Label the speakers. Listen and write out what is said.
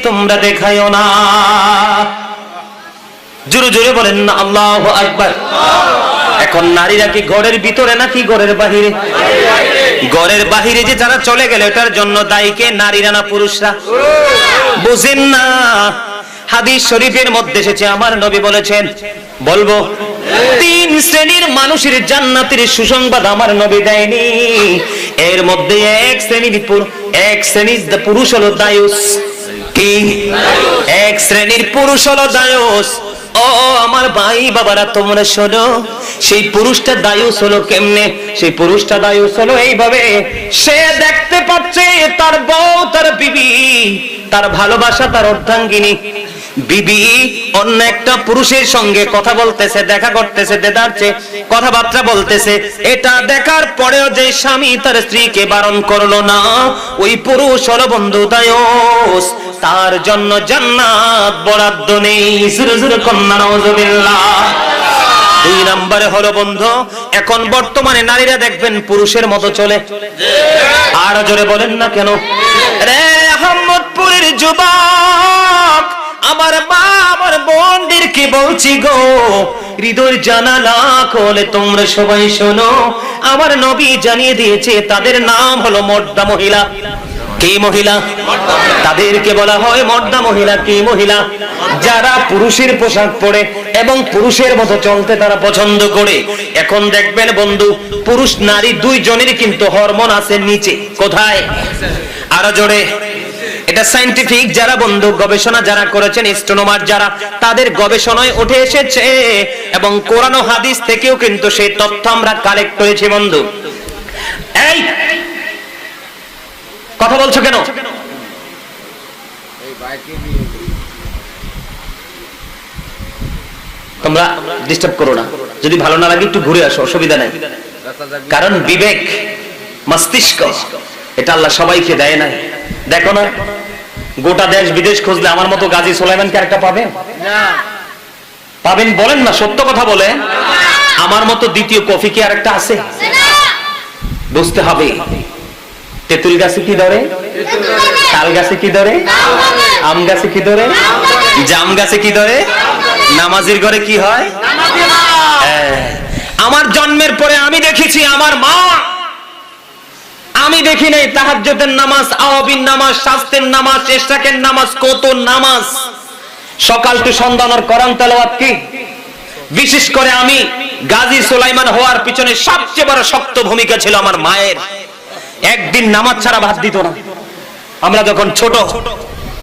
Speaker 1: তোমরা দেখায়ও না। জোরে জোরে বলেন না আল্লাহু আকবার। এখন নারীরা কি ঘরের ভিতরে নাকি ঘরের বাহিরে? ঘরের বাহিরে যে যারা চলে গেল এটার জন্য দায়ী কে? নারীরা না পুরুষরা? বুঝেন না? হাদিস শরীফের মধ্যে এসেছে, আমার নবী বলেছেন, বলবো 3 শ্রেণীর মানুষের জান্নাতের সুসংবাদ আমার নবী দেয়নি। এর মধ্যে এক শ্রেণীর পুরুষ হলো দায়ুস। কি? এক শ্রেণীর পুরুষ হলো দায়ুস। ও আমার ভাই বাবারা তোমরা শোনো, সেই পুরুষটা দায়ুস হলো কেমনে? সেই পুরুষটা দায়ুস হলো এইভাবে, সে দেখতে পাচ্ছে তার বউ, তার বিবি, তার ভালোবাসা, তার অর্ধাঙ্গিনী বিবি অন্য একটা পুরুষের সঙ্গে কথা বলতেছে, দেখা করতেছে, দেদারছে, কথাবার্তা বলতেছে। এটা দেখার পরেও যে স্বামী তার স্ত্রীকে বারণ করলো না, ওই পুরুষ হলো বন্ধু দায়ুস। তার জন্য জান্নাত বরাদ্দ নেই। জোরে জোরে কন্যা নাউজুবিল্লাহ। 2 নম্বরে হলো বন্ধু, এখন বর্তমানে নারীরা দেখবেন পুরুষের মতো চলে। আর জোরে বলেন না কেন? রে আহমদপুরের যুবক, আমার মা, আমার বোনদের কি বলছি গো, হৃদয়ের জানালা খোলে তোমরা সবাই শোনো। আমার নবী জানিয়ে দিয়েছে তাদের নাম হলো মর্দা মহিলা। কি মহিলা? তাদেরকে বলা হয় মর্দা মহিলা। কি মহিলা? যারা পুরুষের পোশাক পরে এবং পুরুষের মতো চলতে তারা পছন্দ করে। এখন দেখবেন বন্ধু, পুরুষ নারী দুইজনের কিন্তু হরমোন আছে নিচে। কোথায়? আরো জোরে। এটা সায়েন্টিফিক যারা বন্ধু গবেষণা যারা করেছেন, অ্যাস্ট্রোনমার যারা, তাদের গবেষণায় উঠে এসেছে এবং কোরআন ও হাদিস থেকেও কিন্তু সেই তথ্য আমরা কালেক্ট করেছি বন্ধু। এই কথা বলছো কেন? তোমরা ডিস্টার্ব করো না, যদি ভালো না লাগে একটু ঘুরে আসো, অসুবিধা নেই। কারণ বিবেক, মস্তিষ্ক, এটা আল্লাহ সবাইকে দেয় না। দেখো না, গোটা দেশ বিদেশ খুঁজলে আমার মতো গাজী সুলাইমানকে একটা পাবেন? পাবেন? বলেন না, সত্য কথা বলে। আমার মতো দ্বিতীয় কফি কি আরেকটা আছে? বুঝতে হবে। তেঁতুল গাছে কি ধরে? তাল গাছে কি ধরে? আম গাছে কি ধরে? জাম গাছে কি ধরে? নামাজির ঘরে কি হয়? আমার জন্মের পরে আমি দেখেছি আমার মা, আমি দেখি নাই তাহাজ্জুদের নামাজ, আওয়াবিন নামাজ, শাস্তের নামাজ, ইশরাকের নামাজ, কত নামাজ, সকাল টু সন্ধ্যার কোরআন তেলাওয়াত। কি বিশেষ করে আমি গাজী সুলাইমান হওয়ার পিছনে সবচেয়ে বড় শক্ত ভূমিকা ছিল আমার মায়ের। একদিন নামাজ ছাড়া ভাত দিত না। আমরা যখন ছোট